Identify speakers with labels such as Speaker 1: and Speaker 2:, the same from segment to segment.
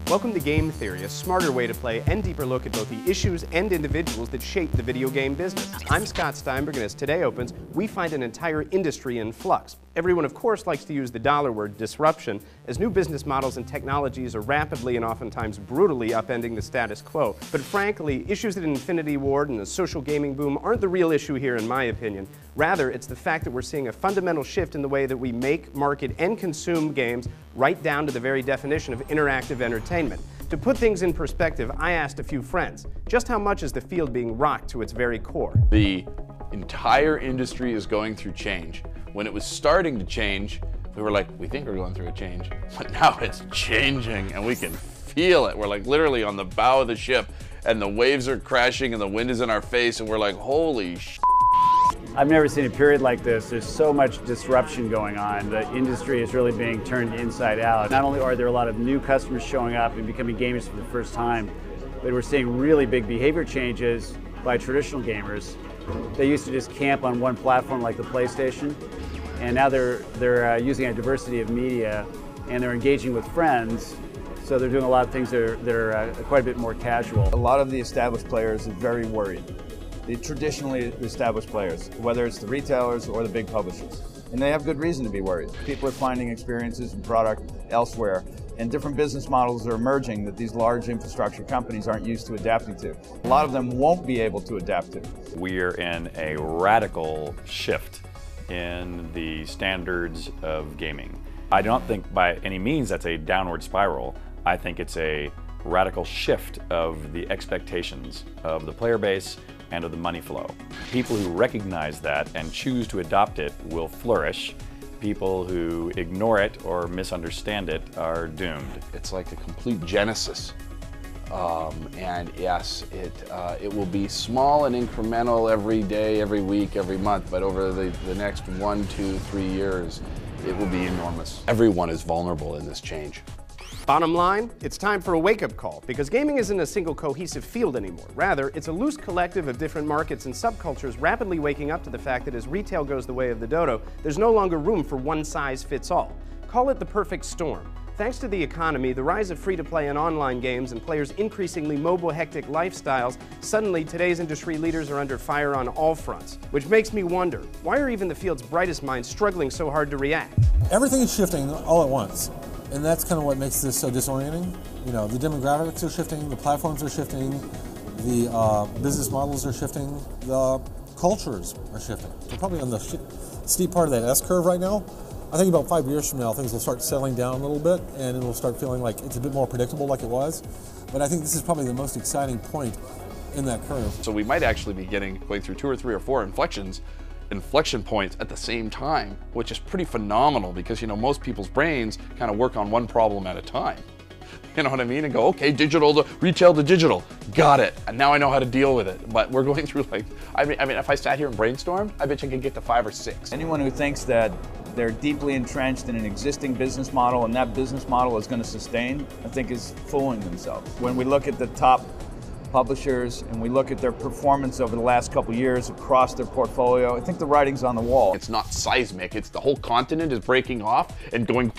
Speaker 1: Welcome to Game Theory, a smarter way to play and deeper look at both the issues and individuals that shape the video game business. I'm Scott Steinberg, and as today opens, we find an entire industry in flux. Everyone, of course, likes to use the dollar word, disruption, as new business models and technologies are rapidly and oftentimes brutally upending the status quo. But frankly, issues at Infinity Ward and the social gaming boom aren't the real issue here, in my opinion. Rather, it's the fact that we're seeing a fundamental shift in the way that we make, market, and consume games, right down to the very definition of interactive entertainment. To put things in perspective, I asked a few friends, just how much is the field being rocked to its very core?
Speaker 2: The entire industry is going through change. When it was starting to change, we were like, we think we're going through a change, but now it's changing and we can feel it. We're like literally on the bow of the ship and the waves are crashing and the wind is in our face and we're like, holy sh**.
Speaker 3: I've never seen a period like this. There's so much disruption going on. The industry is really being turned inside out. Not only are there a lot of new customers showing up and becoming gamers for the first time, but we're seeing really big behavior changes by traditional gamers. They used to just camp on one platform like the PlayStation, and now they're using a diversity of media, and they're engaging with friends, so they're doing a lot of things that are quite a bit more casual.
Speaker 4: A lot of the established players are very worried. The traditionally established players, whether it's the retailers or the big publishers. And they have good reason to be worried. People are finding experiences and product elsewhere, and different business models are emerging that these large infrastructure companies aren't used to adapting to. A lot of them won't be able to adapt to.
Speaker 5: We're in a radical shift in the standards of gaming. I don't think by any means that's a downward spiral. I think it's a radical shift of the expectations of the player base and of the money flow. People who recognize that and choose to adopt it will flourish. People who ignore it or misunderstand it are doomed.
Speaker 2: It's like a complete genesis. And yes, it will be small and incremental every day, every week, every month, but over the next 1, 2, 3 years, it will be enormous. Everyone is vulnerable in this change.
Speaker 1: Bottom line, it's time for a wake-up call, because gaming isn't a single cohesive field anymore. Rather, it's a loose collective of different markets and subcultures rapidly waking up to the fact that as retail goes the way of the dodo, there's no longer room for one-size-fits-all. Call it the perfect storm. Thanks to the economy, the rise of free-to-play and online games, and players' increasingly mobile, hectic lifestyles, suddenly today's industry leaders are under fire on all fronts. Which makes me wonder, why are even the field's brightest minds struggling so hard to react?
Speaker 6: Everything is shifting all at once. And that's kind of what makes this so disorienting. You know, the demographics are shifting, the platforms are shifting, the business models are shifting, the cultures are shifting. We're probably on the steep part of that S-curve right now. I think about 5 years from now, things will start settling down a little bit, and it'll start feeling like it's a bit more predictable like it was. But I think this is probably the most exciting point in that curve.
Speaker 2: So we might actually be going through 2 or 3 or 4 inflection points at the same time, which is pretty phenomenal because, you know, most people's brains kind of work on one problem at a time. You know what I mean? And go, okay, digital to retail to digital, got it. And now I know how to deal with it. But we're going through like, I mean, if I sat here and brainstormed, I bet you could get to 5 or 6.
Speaker 4: Anyone who thinks that they're deeply entrenched in an existing business model and that business model is going to sustain, I think is fooling themselves. When we look at the top publishers and we look at their performance over the last couple years across their portfolio, I think the writing's on the wall.
Speaker 2: It's not seismic, it's the whole continent is breaking off and going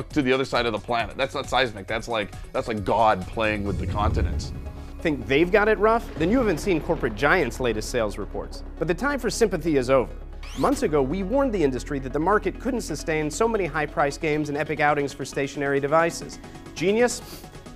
Speaker 2: to the other side of the planet. That's not seismic, that's like God playing with the continents.
Speaker 1: Think they've got it rough? Then you haven't seen corporate giants' latest sales reports. But the time for sympathy is over. Months ago, we warned the industry that the market couldn't sustain so many high-priced games and epic outings for stationary devices. Genius?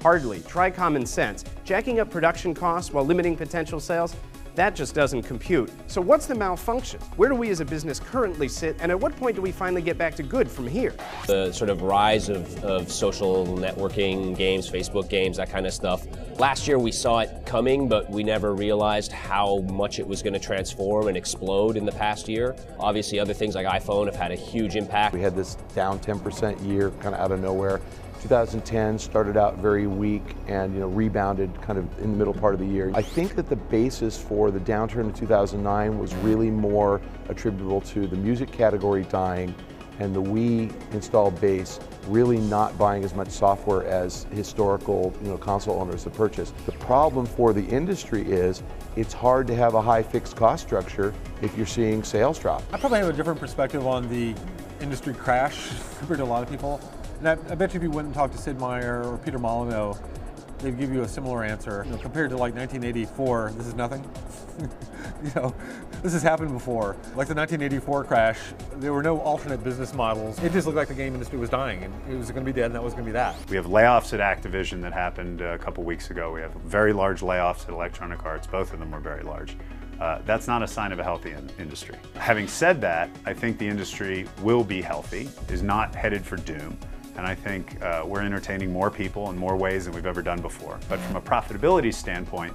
Speaker 1: Hardly. Try common sense. Jacking up production costs while limiting potential sales? That just doesn't compute. So what's the malfunction? Where do we as a business currently sit, and at what point do we finally get back to good from here?
Speaker 7: The sort of rise of social networking games, Facebook games, that kind of stuff. Last year we saw it coming, but we never realized how much it was going to transform and explode in the past year. Obviously other things like iPhone have had a huge impact.
Speaker 8: We had this down 10% year kind of out of nowhere. 2010 started out very weak and rebounded kind of in the middle part of the year. I think that the basis for the downturn in 2009 was really more attributable to the music category dying and the Wii installed base really not buying as much software as historical console owners have purchased. The problem for the industry is it's hard to have a high fixed cost structure if you're seeing sales drop.
Speaker 6: I probably have a different perspective on the industry crash compared to a lot of people. And I bet you if you went and talked to Sid Meier or Peter Molyneux, they'd give you a similar answer. You know, compared to like 1984, this is nothing. You know, this has happened before. Like the 1984 crash, there were no alternate business models. It just looked like the game industry was dying, and it was going to be dead, and that was going to be that.
Speaker 9: We have layoffs at Activision that happened a couple weeks ago. We have very large layoffs at Electronic Arts. Both of them were very large. That's not a sign of a healthy industry. Having said that, I think the industry will be healthy, is not headed for doom. And I think we're entertaining more people in more ways than we've ever done before. But from a profitability standpoint,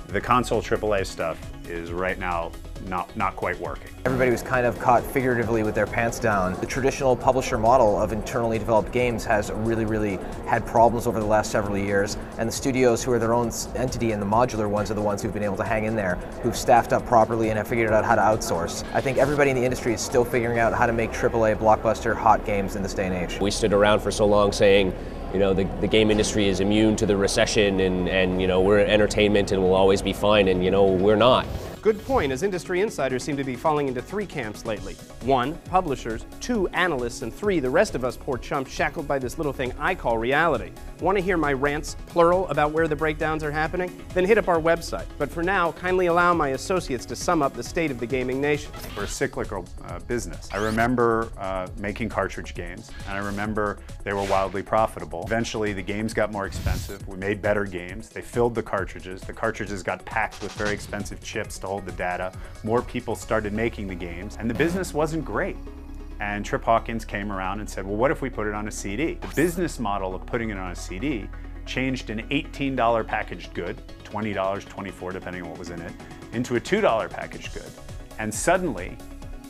Speaker 9: the console AAA stuff is right now not quite working.
Speaker 10: Everybody was kind of caught figuratively with their pants down. The traditional publisher model of internally developed games has really had problems over the last several years, and the studios who are their own entity and the modular ones are the ones who've been able to hang in there, who've staffed up properly and have figured out how to outsource. I think everybody in the industry is still figuring out how to make AAA blockbuster hot games in this day and age.
Speaker 7: We stood around for so long saying, you know, the game industry is immune to the recession and you know, we're entertainment and we'll always be fine, and you know, we're not.
Speaker 1: Good point, as industry insiders seem to be falling into three camps lately. 1, publishers, 2, analysts, and 3, the rest of us poor chumps shackled by this little thing I call reality. Want to hear my rants, plural, about where the breakdowns are happening? Then hit up our website. But for now, kindly allow my associates to sum up the state of the gaming nation.
Speaker 9: We're a cyclical business. I remember making cartridge games, and I remember they were wildly profitable. Eventually, the games got more expensive. We made better games. They filled the cartridges. The cartridges got packed with very expensive chips to hold the data. More people started making the games, and the business wasn't great. And Trip Hawkins came around and said, well, what if we put it on a CD? The business model of putting it on a CD changed an $18 packaged good, $20, $24, depending on what was in it, into a $2 packaged good. And suddenly,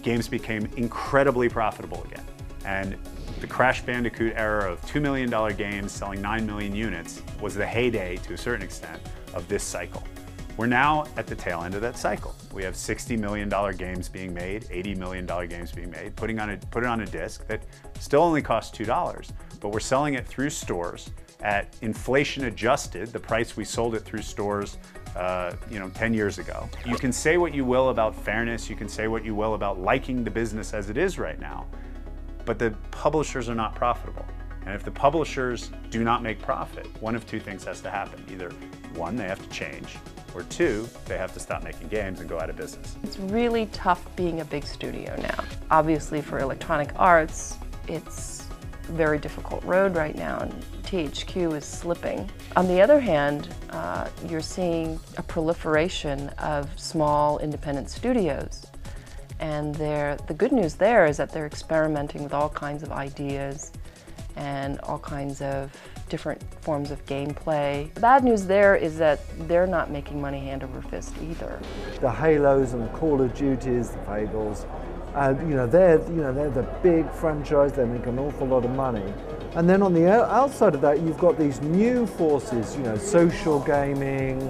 Speaker 9: games became incredibly profitable again. And the Crash Bandicoot era of $2 million games selling 9 million units was the heyday, to a certain extent, of this cycle. We're now at the tail end of that cycle. We have $60 million games being made, $80 million games being made, put it on a disc that still only costs $2, but we're selling it through stores at inflation adjusted, the price we sold it through stores 10 years ago. You can say what you will about fairness, you can say what you will about liking the business as it is right now, but the publishers are not profitable. And if the publishers do not make profit, one of two things has to happen. Either 1, they have to change, or 2, they have to stop making games and go out of business.
Speaker 11: It's really tough being a big studio now. Obviously for Electronic Arts, it's a very difficult road right now, and THQ is slipping. On the other hand, you're seeing a proliferation of small independent studios. And the good news there is that they're experimenting with all kinds of ideas and all kinds of different forms of gameplay. The bad news there is that they're not making money hand over fist either.
Speaker 12: The Halos and the Call of Duties, the Fables, they're the big franchise. They make an awful lot of money. And then on the outside of that, you've got these new forces. Social gaming,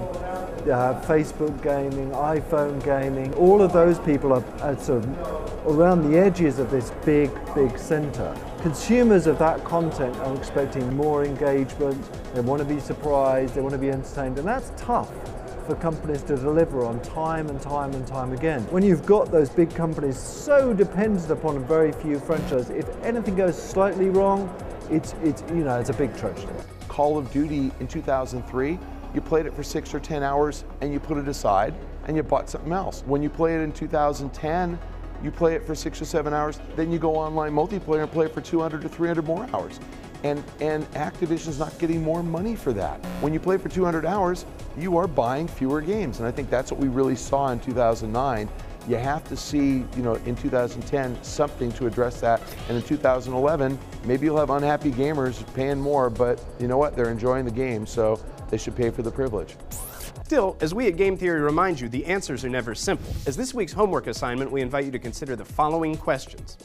Speaker 12: Facebook gaming, iPhone gaming. All of those people are sort of around the edges of this big center. Consumers of that content are expecting more engagement, they want to be surprised, they want to be entertained, and that's tough for companies to deliver on time and time again. When you've got those big companies so dependent upon a very few franchises, if anything goes slightly wrong, it's a big tragedy.
Speaker 8: Call of Duty in 2003, you played it for 6 or 10 hours and you put it aside and you bought something else. When you play it in 2010, you play it for 6 or 7 hours, then you go online multiplayer and play it for 200 to 300 more hours. And Activision's not getting more money for that. When you play for 200 hours, you are buying fewer games. And I think that's what we really saw in 2009. You have to see, in 2010, something to address that. And in 2011, maybe you'll have unhappy gamers paying more, but you know what? They're enjoying the game, so they should pay for the privilege.
Speaker 1: Still, as we at Game Theory remind you, the answers are never simple. As this week's homework assignment, we invite you to consider the following questions.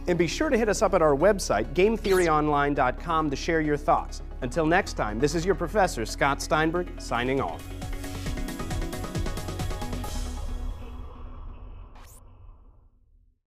Speaker 1: And be sure to hit us up at our website, GameTheoryOnline.com, to share your thoughts. Until next time, this is your professor, Scott Steinberg, signing off.